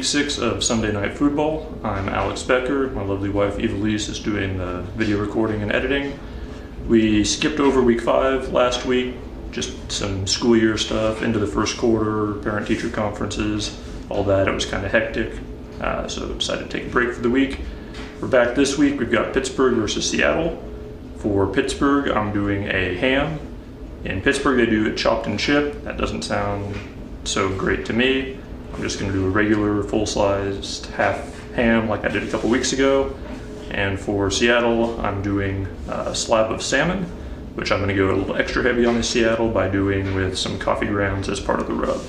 week 6 of Sunday Night Foodball. I'm Alex Becker. My lovely wife Evelise is doing the video recording and editing. We skipped over week 5 last week, just some school year stuff into the first quarter, parent-teacher conferences, all that. It was kind of hectic, so decided to take a break for the week. We're back this week. We've got Pittsburgh versus Seattle. For Pittsburgh, I'm doing a ham. In Pittsburgh, they do it chopped and chip. That doesn't sound so great to me. I'm just going to do a regular full-sized half ham like I did a couple weeks ago. And for Seattle, I'm doing a slab of salmon, which I'm going to go a little extra heavy on the Seattle by doing with some coffee grounds as part of the rub.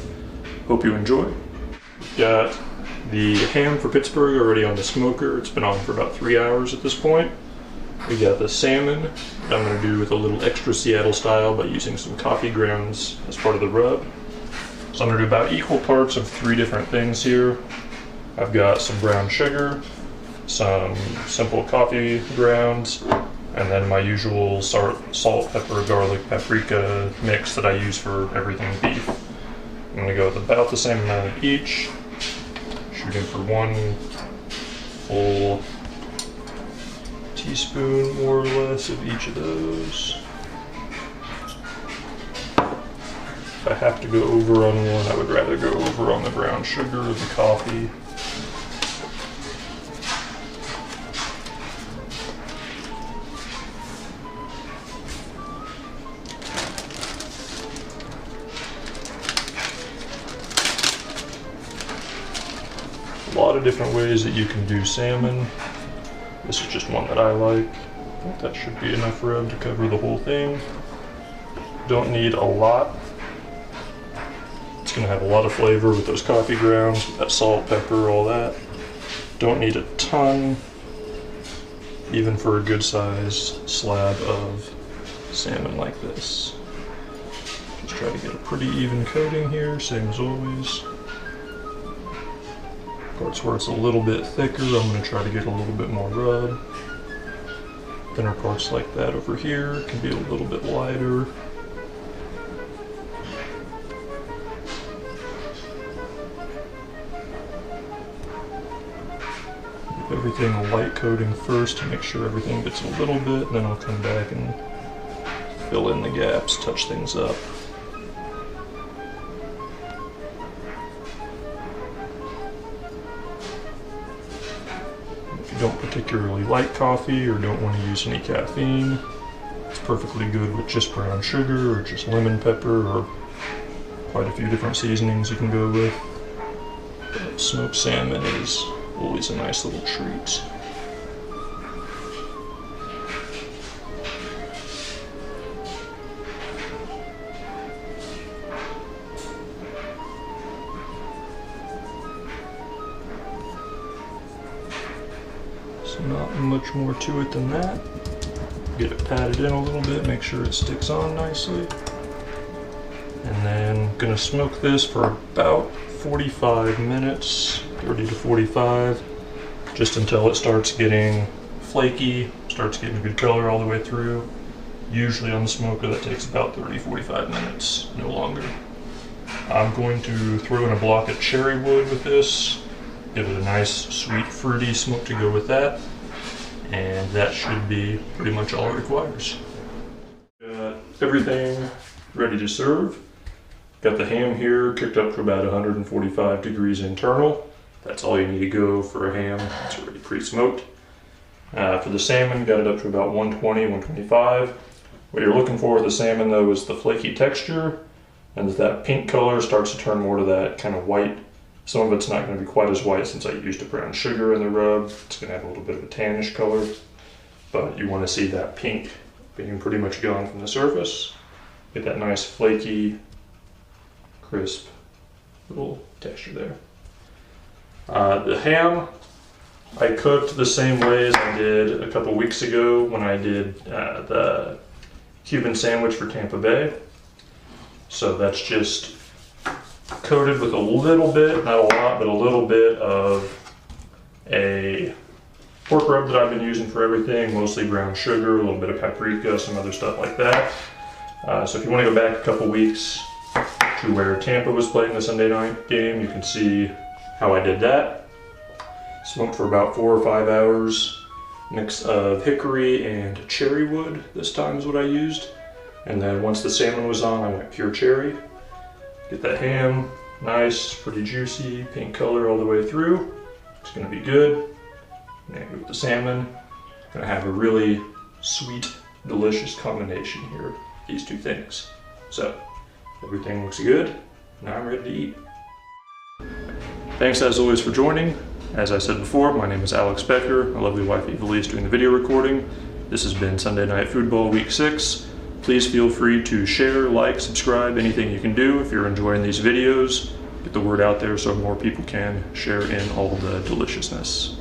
Hope you enjoy. Got the ham for Pittsburgh already on the smoker. It's been on for about 3 hours at this point. We got the salmon that I'm going to do with a little extra Seattle style by using some coffee grounds as part of the rub. So I'm going to do about equal parts of 3 different things here. I've got some brown sugar, some simple coffee grounds, and then my usual salt, pepper, garlic, paprika mix that I use for everything beef. I'm going to go with about the same amount of each, shooting for 1 full teaspoon more or less of each of those. If I have to go over on one, I would rather go over on the brown sugar or the coffee. A lot of different ways that you can do salmon. This is just one that I like. I think that should be enough rub to cover the whole thing. Don't need a lot. It's going to have a lot of flavor with those coffee grounds, with that salt, pepper, all that. Don't need a ton, even for a good size slab of salmon like this. Just try to get a pretty even coating here, same as always. Parts where it's a little bit thicker, I'm going to try to get a little bit more rub. Thinner parts like that over here can be a little bit lighter. Everything a light coating first to make sure everything gets a little bit, and then I'll come back and fill in the gaps, touch things up. If you don't particularly like coffee or don't want to use any caffeine, it's perfectly good with just brown sugar or just lemon pepper or quite a few different seasonings you can go with. But smoked salmon is always a nice little treat. So not much more to it than that. Get it patted in a little bit, make sure it sticks on nicely. And then gonna smoke this for about 45 minutes, 30 to 45, just until it starts getting flaky, starts getting a good color all the way through. Usually on the smoker that takes about 30-45 minutes, no longer. I'm going to throw in a block of cherry wood with this, give it a nice sweet fruity smoke to go with that, and that should be pretty much all it requires. Got everything ready to serve. Got the ham here cooked up to about 145 degrees internal. That's all you need to go for a ham. It's already pre-smoked. For the salmon, got it up to about 120, 125. What you're looking for with the salmon though is the flaky texture, and as that pink color starts to turn more to that kind of white. Some of it's not going to be quite as white since I used a brown sugar in the rub. It's going to have a little bit of a tannish color, but you want to see that pink being pretty much gone from the surface. Get that nice flaky, crisp little texture there. The ham I cooked the same way as I did a couple weeks ago when I did the Cuban sandwich for Tampa Bay. So that's just coated with a little bit, not a lot, but a little bit of a pork rub that I've been using for everything, mostly brown sugar, a little bit of paprika, some other stuff like that. So if you want to go back a couple weeks to where Tampa was playing the Sunday night game, you can see how I did that. Smoked for about 4 or 5 hours. Mix of hickory and cherry wood this time is what I used. And then once the salmon was on, I went pure cherry. Get that ham, nice, pretty juicy, pink color all the way through. It's gonna be good. And with the salmon, gonna have a really sweet, delicious combination here of these two things. So, everything looks good. Now I'm ready to eat. Thanks as always for joining. As I said before, my name is Alex Becker. My lovely wife Eva is doing the video recording. This has been Sunday Night Foodball Week 6. Please feel free to share, like, subscribe, anything you can do if you're enjoying these videos. Get the word out there so more people can share in all the deliciousness.